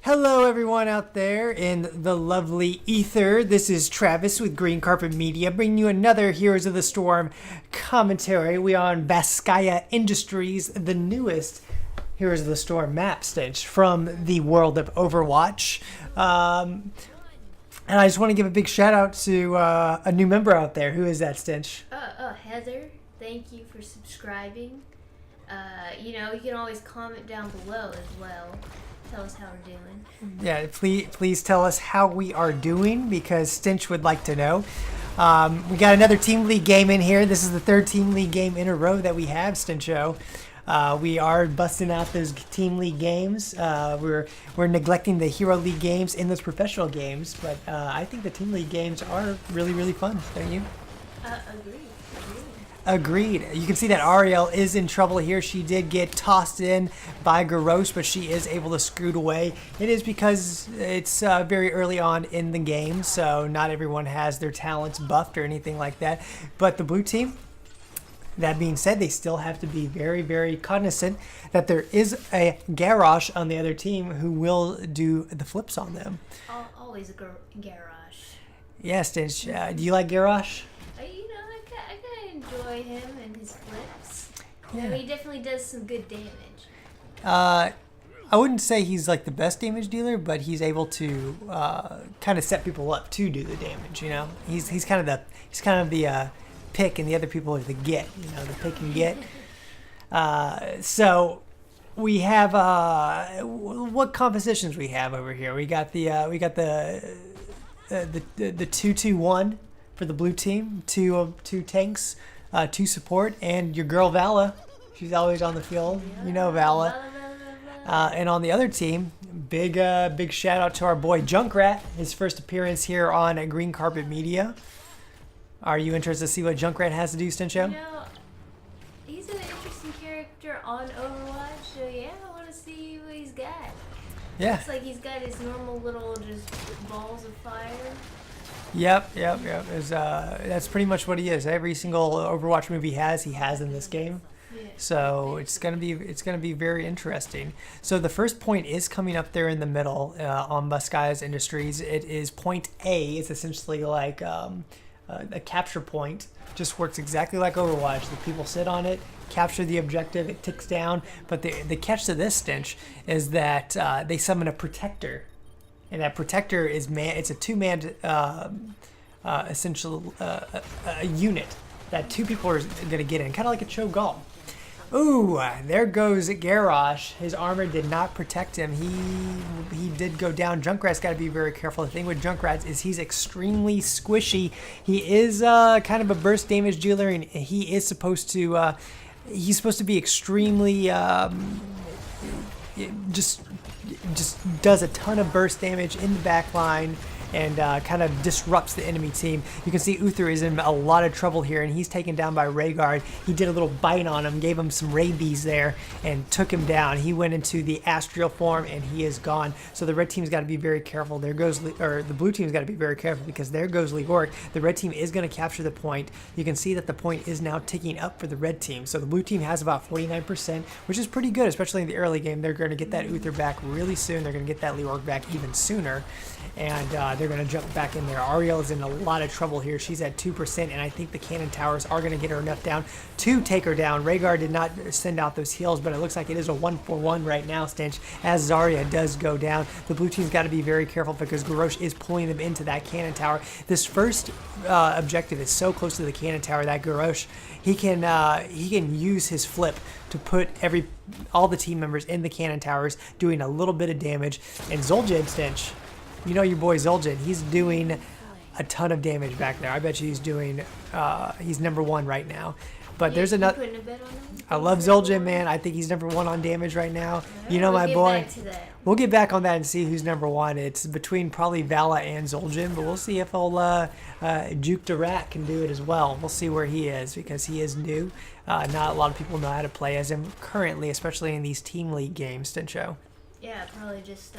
Hello, everyone out there in the lovely ether. This is Travis with Green Carpet Media, bringing you another Heroes of the Storm commentary. We are on Volskaya Industries, the newest Heroes of the Storm map stage from the world of Overwatch. And I just want to give a big shout out to a new member out there. Who is that, Stench? Heather, thank you for subscribing. You can always comment down below as well. Tell us how we're doing. Yeah, please tell us how we are doing, because Stench would like to know. We got another Team League game in here. This is the third Team League game in a row that we have, Stencho. We are busting out those Team League games. We're neglecting the Hero League games in those professional games, but I think the Team League games are really, really fun, don't you? Agreed. You can see that Ariel is in trouble here. She did get tossed in by Garrosh, but she is able to scoot away. It is because it's very early on in the game, so not everyone has their talents buffed or anything like that. But the blue team, that being said, they still have to be very, very cognizant that there is a Garrosh on the other team who will do the flips on them. Always a Garrosh. Yes, do you like Garrosh? I enjoy him and his flips. Yeah. He definitely does some good damage. I wouldn't say he's like the best damage dealer, but he's able to kind of set people up to do the damage. You know, he's kind of the pick, and the other people are the get. You know, the pick and get. So we have what compositions we have over here. We got the 2-2-1 for the blue team. Two tanks. 2 support, and your girl Vala. She's always on the field. You know Vala. And on the other team, big shout out to our boy Junkrat. His first appearance here on Green Carpet Media. Are you interested to see what Junkrat has to do, Stencho? He's an interesting character on Overwatch, so yeah, I want to see what he's got. Yeah. Looks like he's got his normal little just balls of fire. Yep. That's pretty much what he is. Every single Overwatch move he has in this game. So it's gonna be very interesting. So the first point is coming up there in the middle on Volskaya Industries. It is point A. It's essentially like a capture point. Just works exactly like Overwatch. The people sit on it, capture the objective, it ticks down. But the catch to this, Stench, is that they summon a protector. And that protector is it's a 2-man essential a unit that 2 people are going to get in, kind of like a Cho'Gall. Ooh, there goes Garrosh. His armor did not protect him. He did go down. Junkrat's got to be very careful. The thing with Junkrat is he's extremely squishy. He is kind of a burst damage dealer, and he is supposed to be extremely just does a ton of burst damage in the back line and kind of disrupts the enemy team. You can see Uther is in a lot of trouble here, and he's taken down by Rhaegar. He did a little bite on him, gave him some rabies there, and took him down. He went into the astral form, and he is gone. So the red team's got to be very careful. The blue team's got to be very careful, because there goes Ligoric. The red team is going to capture the point. You can see that the point is now ticking up for the red team. So the blue team has about 49%, which is pretty good, especially in the early game. They're going to get that Uther back really soon. They're going to get that Ligoric back even sooner. And they're going to jump back in there. Ariel is in a lot of trouble here. She's at 2%, and I think the cannon towers are going to get her enough down to take her down. Rhaegar did not send out those heals, but it looks like it is a 1-for-1 right now, Stench, as Zarya does go down. The blue team's got to be very careful, because Garrosh is pulling them into that cannon tower. This first objective is so close to the cannon tower that Garrosh, he can use his flip to put all the team members in the cannon towers, doing a little bit of damage. And Zul'jin, Stench, you know your boy Zul'jin, he's doing a ton of damage back there. I bet you he's doing, he's number 1 right now. But there's another. I love Zul'jin, man. I think he's number 1 on damage right now. You know my boy. We'll get back on that and see who's number 1. It's between probably Vala and Zul'jin, but we'll see if Juke the Rat can do it as well. We'll see where he is, because he is new. Not a lot of people know how to play as him currently, especially in these Team League games, Stencho. Yeah, probably just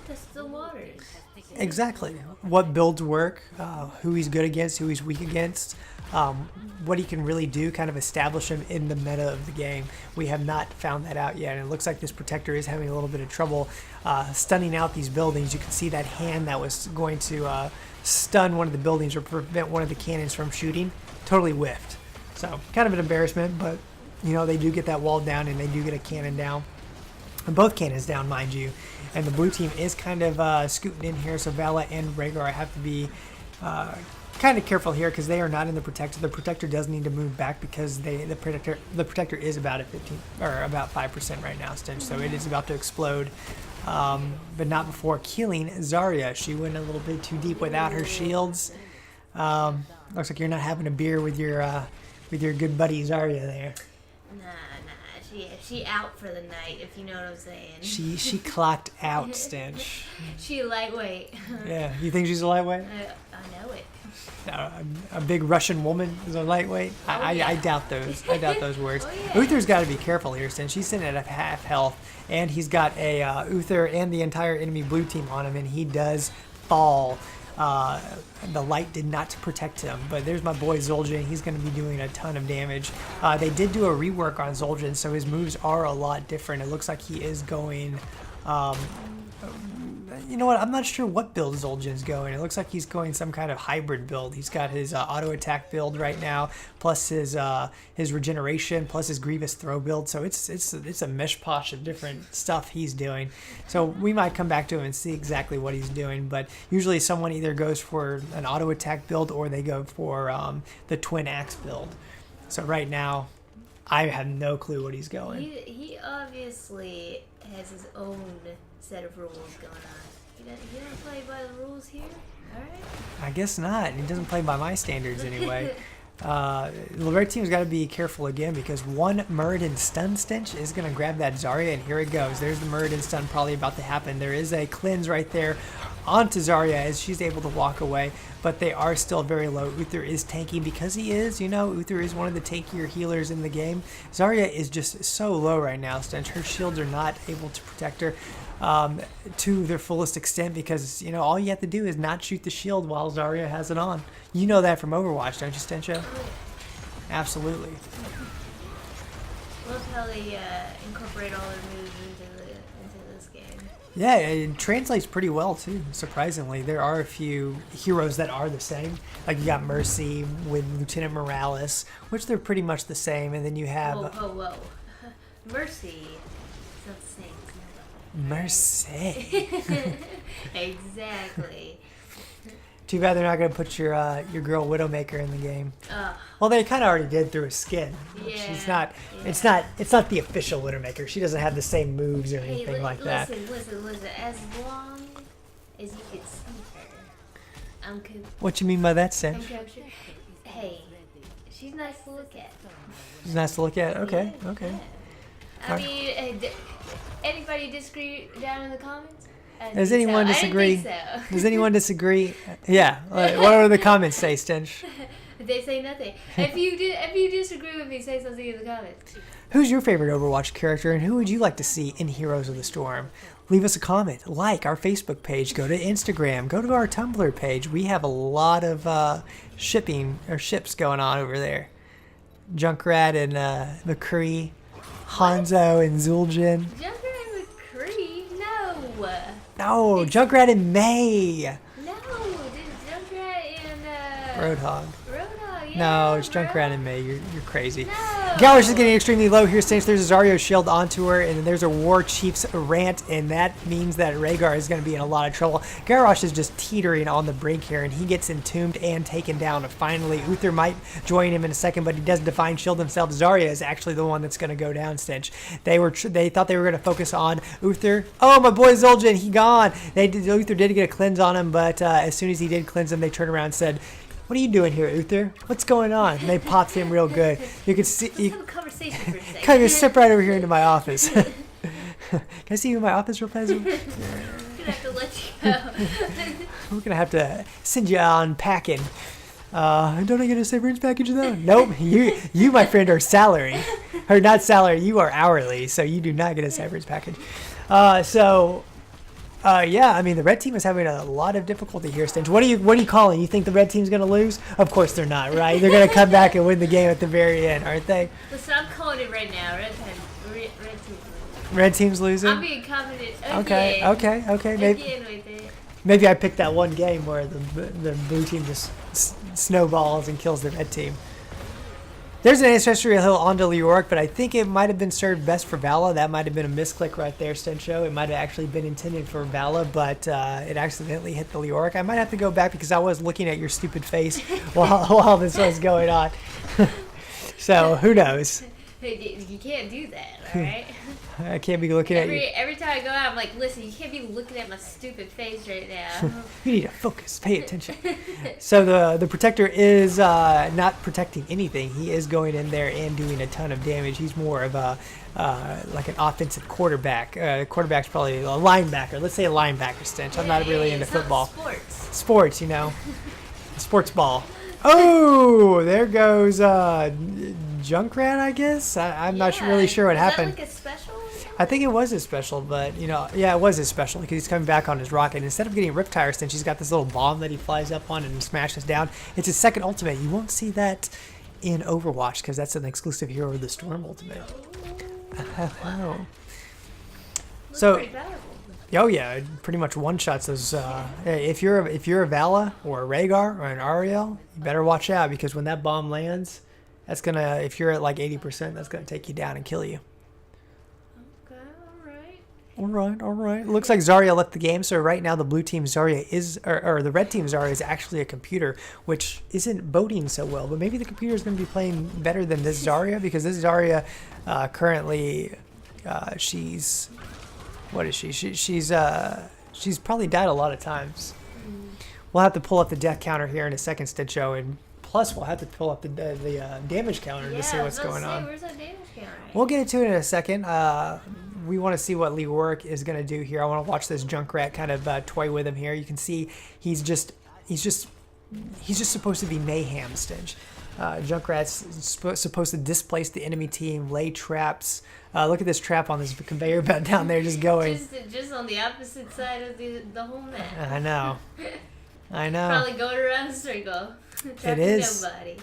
Test the waters. Exactly. What builds work, who he's good against, who he's weak against, what he can really do, kind of establish him in the meta of the game. We have not found that out yet, and it looks like this protector is having a little bit of trouble stunning out these buildings. You can see that hand that was going to stun one of the buildings or prevent one of the cannons from shooting, totally whiffed. So kind of an embarrassment, but you know, they do get that wall down and they do get a cannon down. And both cannons down, mind you. And the blue team is kind of scooting in here, so Vala and Rhaegar have to be kind of careful here because they are not in the protector. The protector does need to move back because the protector is about at 15 or about 5% right now, Stench. So it is about to explode, but not before killing Zarya. She went a little bit too deep without her shields. Looks like you're not having a beer with your good buddy Zarya there. Nah. She out for the night, if you know what I'm saying. She clocked out, Stench. She lightweight. Yeah, you think she's a lightweight? I know it. A big Russian woman is a lightweight? Oh, yeah. I doubt those. I doubt those words. Oh, yeah. Uther's got to be careful here, Stench. She's sitting at half health, and he's got a Uther and the entire enemy blue team on him, and he does fall. The light did not protect him, but there's my boy Zul'jin. He's going to be doing a ton of damage. They did do a rework on Zul'jin, so his moves are a lot different. It looks like he is going... you know what? I'm not sure what build Zul'jin's going. It looks like he's going some kind of hybrid build. He's got his auto attack build right now, plus his regeneration, plus his grievous throw build. So it's a mishposh of different stuff he's doing. So we might come back to him and see exactly what he's doing. But usually someone either goes for an auto attack build or they go for the twin axe build. So right now, I have no clue what he's going. He obviously has his own set of rules going on. He doesn't play by the rules here? Alright. I guess not. He doesn't play by my standards anyway. The red team's got to be careful again because one Muradin stun, Stench, is going to grab that Zarya, and here it goes. There's the Muradin stun probably about to happen. There is a cleanse right there onto Zarya as she's able to walk away, but they are still very low. Uther is tanking because he is, Uther is one of the tankier healers in the game. Zarya is just so low right now, Stench. Her shields are not able to protect her to their fullest extent because, all you have to do is not shoot the shield while Zarya has it on. You know that from Overwatch, don't you, Stencho? Absolutely. Love how they incorporate all their moves into this game. Yeah, it translates pretty well too, surprisingly. There are a few heroes that are the same. Like you got Mercy with Lieutenant Morales, which they're pretty much the same, and then you have... Whoa. Mercy. It's not the same. Mercy. Exactly. Too bad they're not going to put your girl Widowmaker in the game. Well, they kind of already did through a skin. Yeah. She's not. Yeah. It's not the official Widowmaker. She doesn't have the same moves or anything like that. Listen. As long as you can see her, I'm cool. What you mean by that, Stench? Hey, she's nice to look at. She's nice to look at. Okay. Yeah. Okay. I mean, anybody disagree down in the comments? Does anyone disagree? I didn't think so. Does anyone disagree? Yeah. What do the comments say, Stench? They say nothing. If you disagree with me, say something in the comments. Who's your favorite Overwatch character, and who would you like to see in Heroes of the Storm? Leave us a comment. Like our Facebook page. Go to Instagram. Go to our Tumblr page. We have a lot of ships going on over there. Junkrat and McCree, Hanzo and Zul'jin. Junkrat and McCree? No. No, Junkrat and May. No, Junkrat and Roadhog. Roadhog, yeah. No, it's Junkrat and May. You're crazy. No. Garrosh is getting extremely low here since there's a Zarya shield onto her, and then there's a War Chief's rant, and that means that Rhaegar is going to be in a lot of trouble. Garrosh is just teetering on the brink here, and he gets entombed and taken down. And finally, Uther might join him in a second, but he does Divine Shield himself. Zarya is actually the one that's going to go down, Stench. They thought they were going to focus on Uther. Oh, my boy Zul'jin, he gone. Uther did get a cleanse on him, but as soon as he did cleanse him, they turned around and said, "What are you doing here, Uther? What's going on?" And they popped him real good. You can see. Let's have a conversation for a second. Come here, step right over here into my office. Can I see you in my office real fast? I'm gonna have to let you go. We're gonna have to send you on packing. Don't I get a severance package though? Nope. You, my friend, are salary, or not salary. You are hourly, so you do not get a severance package. So Yeah, I mean the red team is having a lot of difficulty here, Stench. What are you calling? You think the red team's gonna lose? Of course they're not, right? They're gonna come back and win the game at the very end, aren't they? Listen, I'm calling it right now. Red team's losing. Red team's losing. I'm being confident again. Okay. Again with it. Maybe I picked that one game where the blue team just snowballs and kills the red team. There's an ancestral hill onto Leoric, but I think it might have been served best for Vala. That might have been a misclick right there, Stencho. It might have actually been intended for Vala, but it accidentally hit the Leoric. I might have to go back because I was looking at your stupid face while this was going on. So who knows? You can't do that, all right? I can't be looking at you. Every time I go out, I'm like, listen, you can't be looking at my stupid face right now. You need to focus, pay attention. So the protector is not protecting anything. He is going in there and doing a ton of damage. He's more of a like an offensive quarterback. Quarterback's probably a linebacker. Let's say a linebacker, Stench. I'm not really into football. Sports, you know. Sports ball. Oh, there goes Junkrat, I guess. I'm not really sure what happened. Is that like a special? I think it was his special, but yeah, it was his special because he's coming back on his rocket. Instead of getting Riptire Stench, he's got this little bomb that he flies up on and smashes down. It's his second ultimate. You won't see that in Overwatch because that's an exclusive Hero of the Storm ultimate. Wow. So, oh yeah, it pretty much one shots those. If you're a Vala or a Rhaegar or an Ariel, you better watch out because when that bomb lands, that's gonna. If you're at like 80%, that's gonna take you down and kill you. All right. Looks like Zarya left the game, so right now the blue team Zarya is, or the red team Zarya is actually a computer, which isn't boding so well. But maybe the computer is going to be playing better than this Zarya because this Zarya currently, she's, what is she? She's probably died a lot of times. We'll have to pull up the death counter here in a second, Stitcho, and plus we'll have to pull up the damage counter to see what's going on. Where's that damage counter? We'll get into it in a second. We want to see what Leoric is going to do here. I want to watch this Junkrat kind of toy with him here. You can see he's just supposed to be mayhem, Stench. Junkrat's supposed to displace the enemy team, lay traps. Look at this trap on this conveyor belt down there, just going. Just on the opposite side of the whole map. I know. Probably going around a circle. It is. Nobody.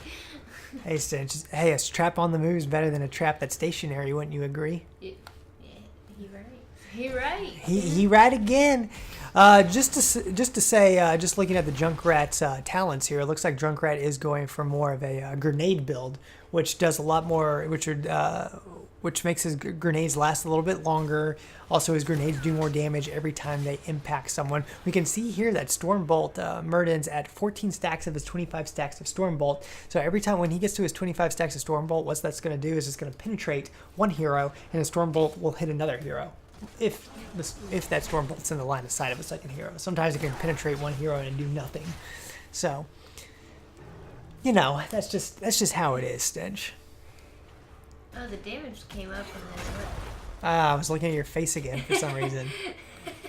Hey, Stench. Hey, a trap on the move is better than a trap that's stationary. Wouldn't you agree? He right. He right again. Just to say, just looking at the Junkrat's talents here, it looks like Junkrat is going for more of a grenade build, which does a lot more, which makes his grenades last a little bit longer. Also, his grenades do more damage every time they impact someone. We can see here that Stormbolt, Murden's at 14 stacks of his 25 stacks of Stormbolt. So every time when he gets to his 25 stacks of Stormbolt, what that's going to do is it's going to penetrate one hero, and the Stormbolt will hit another hero. If that Stormbolt's in the line of sight of a second hero. Sometimes it can penetrate one hero and do nothing. So, you know, that's just how it is, Stench. Oh, the damage came up from this one. I was looking at your face again for some reason.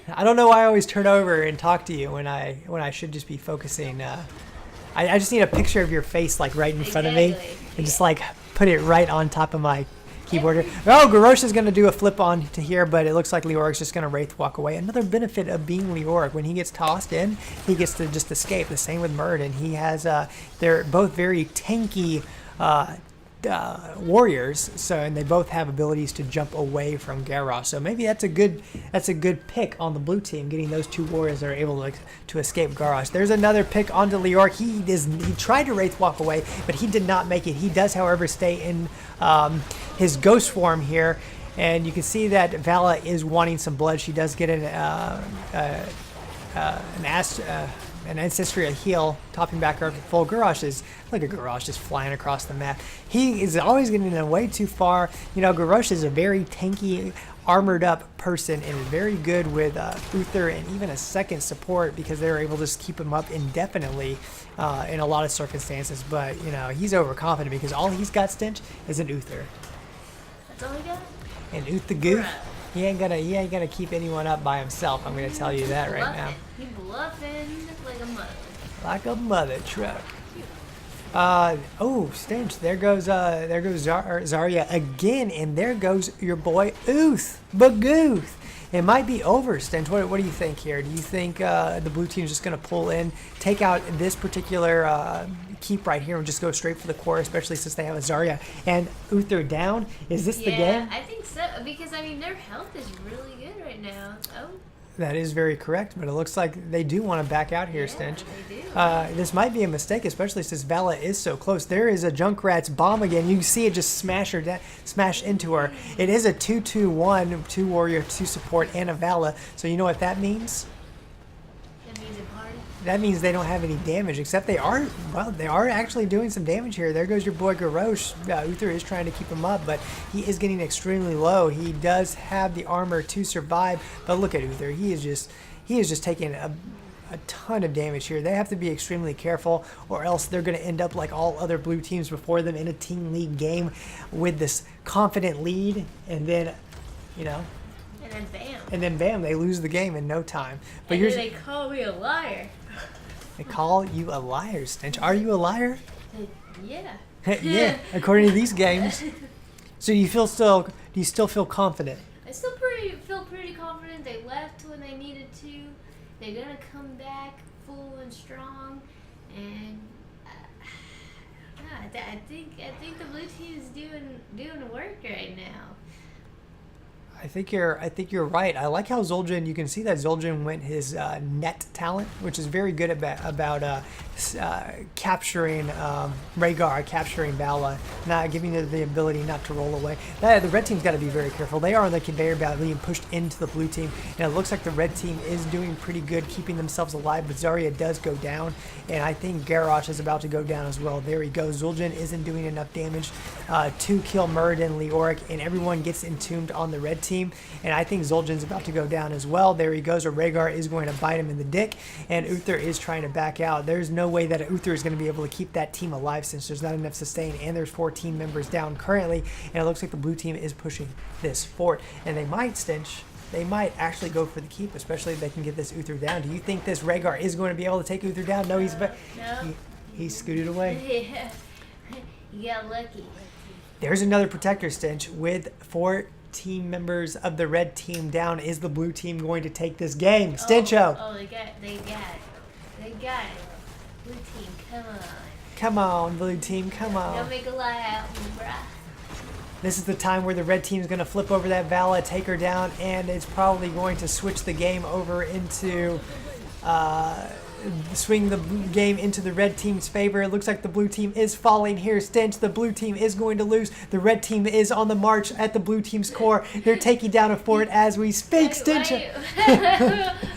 I don't know why I always turn over and talk to you when I should just be focusing. I just need a picture of your face like right in front of me and just like put it right on top of my keyboard. Oh, Garrosh is going to do a flip on to here, but it looks like Leoric's just going to Wraith walk away. Another benefit of being Leoric, when he gets tossed in, he gets to just escape. The same with Murden. He has, they're both very tanky warriors, so, and they both have abilities to jump away from Garrosh. So maybe that's a good pick on the blue team, getting those two warriors that are able to escape Garrosh. There's another pick onto Leoric. He tried to Wraith walk away, but he did not make it. He does, however, stay in his ghost form here, and you can see that Vala is wanting some blood. She does get an ancestral heal, topping back her up to full. Garrosh is, look at Garrosh just flying across the map. He is always getting in way too far. You know, Garrosh is a very tanky, armored up person and is very good with Uther and even a second support because they're able to just keep him up indefinitely in a lot of circumstances. But, you know, he's overconfident because all he's got, Stench, is an Uther. That's all he got? And Uther Goof. He ain't gonna keep anyone up by himself. I'm gonna tell you that right now. He bluffing like a mother. Like a mother truck. Oh, Stench. There goes Zarya again, and there goes your boy Bagooth. it might be over, Stench. What do you think here? Do you think the blue team is just going to pull in, take out this particular keep right here and just go straight for the core, especially since they have a Zarya and Uther down? Is this the game? I think so, because I mean their health is really good right now. Oh. That is very correct, but it looks like they do want to back out here, Stench. They do. This might be a mistake, especially since Vala is so close. There is a Junkrat's bomb again. You can see it just smash into her. It is a 2-2-1, 2 warrior, 2 support, and a Vala. So you know what that means? That means a party. That means they don't have any damage, except they are actually doing some damage here. There goes your boy Garrosh. Uther is trying to keep him up, but he is getting extremely low. He does have the armor to survive, but look at Uther. He is just taking a ton of damage here. They have to be extremely careful, or else they're going to end up like all other blue teams before them in a team league game with this confident lead, and then, you know, and then bam, they lose the game in no time. But and then they call me a liar. They call you a liar, Stench. Are you a liar? Yeah. Yeah, according to these games. So do you still feel confident? I still feel pretty confident. They left when they needed to. They're gonna come back full and strong, and I think the blue team is doing work right now. I think you're right. I like how Zul'jin. You can see that Zul'jin went his net talent, which is very good about capturing Rhaegar, capturing Vala, not giving her the ability not to roll away. The red team's got to be very careful. They are on the conveyor belt being pushed into the blue team, and it looks like the red team is doing pretty good, keeping themselves alive. But Zarya does go down, and I think Garrosh is about to go down as well. There he goes. Zul'jin isn't doing enough damage to kill Muradin, Leoric, and everyone gets entombed on the red team, and I think Zul'jin's about to go down as well. There he goes, or Rhaegar is going to bite him in the dick, and Uther is trying to back out. There's no way that Uther is going to be able to keep that team alive since there's not enough sustain, and there's 4 team members down currently, and it looks like the blue team is pushing this fort, and they might, Stench, they might actually go for the keep, especially if they can get this Uther down. Do you think this Rhaegar is going to be able to take Uther down? No, he's scooted away. Yeah. You got lucky. There's another protector, Stench, with 4 team members of the red team down. Is the blue team going to take this game? Stencho! Oh, they got it. Blue team, come on. Come on, blue team, come on. Don't make a lie out, bruh. This is the time where the red team is going to flip over that Vala, take her down, and it's probably going to switch the game over into swing the game into the red team's favor. It looks like the blue team is falling here. Stench, the blue team is going to lose. The red team is on the march at the blue team's core. They're taking down a fort as we speak. Stench. I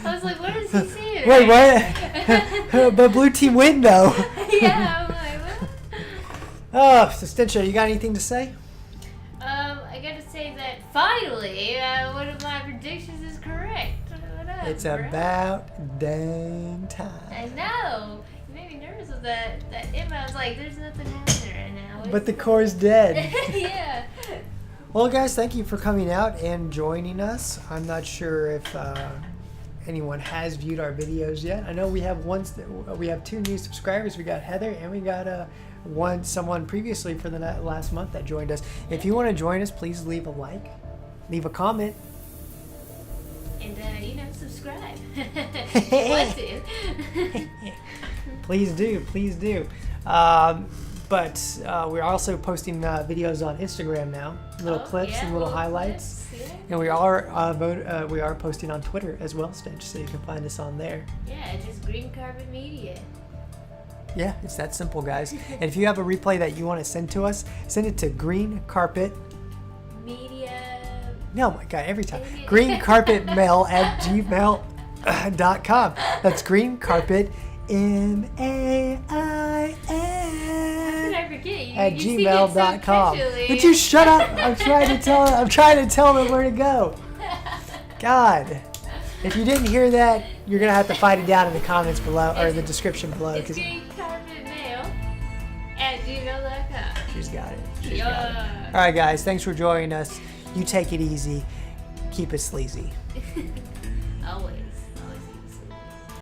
was like, what is he saying? Wait, what? The blue team win, though. Yeah, I'm like, what? Oh, so Stench, you got anything to say? I gotta say that finally, one of my predictions is correct. What up, It's bro? about dang time. I know. You made me nervous with that image. I was like, there's nothing happening right now. But the core's dead. Yeah. Well, guys, thank you for coming out and joining us. I'm not sure if anyone has viewed our videos yet. I know we have we have 2 new subscribers. We got Heather, and we got someone previously for the last month that joined us. If you want to join us, please leave a like, leave a comment, And subscribe. Want to? Please do. But we're also posting videos on Instagram now, little clips and little highlights. Clips, yeah. And we are posting on Twitter as well, Stench, so you can find us on there. Yeah, just Green Carpet Media. Yeah, it's that simple, guys. And if you have a replay that you want to send to us, send it to Green Carpet Media. No, my God, every time. greencarpetmail@gmail.com. That's greencarpet MAIL I forget. at you gmail.com. So Would you shut up? I'm trying to tell them where to go. God. If you didn't hear that, you're going to have to fight it down in the comments below, or the description below. It's greencarpetmail@gmail.com. She's got it. All right, guys. Thanks for joining us. You take it easy. Keep it sleazy. Always.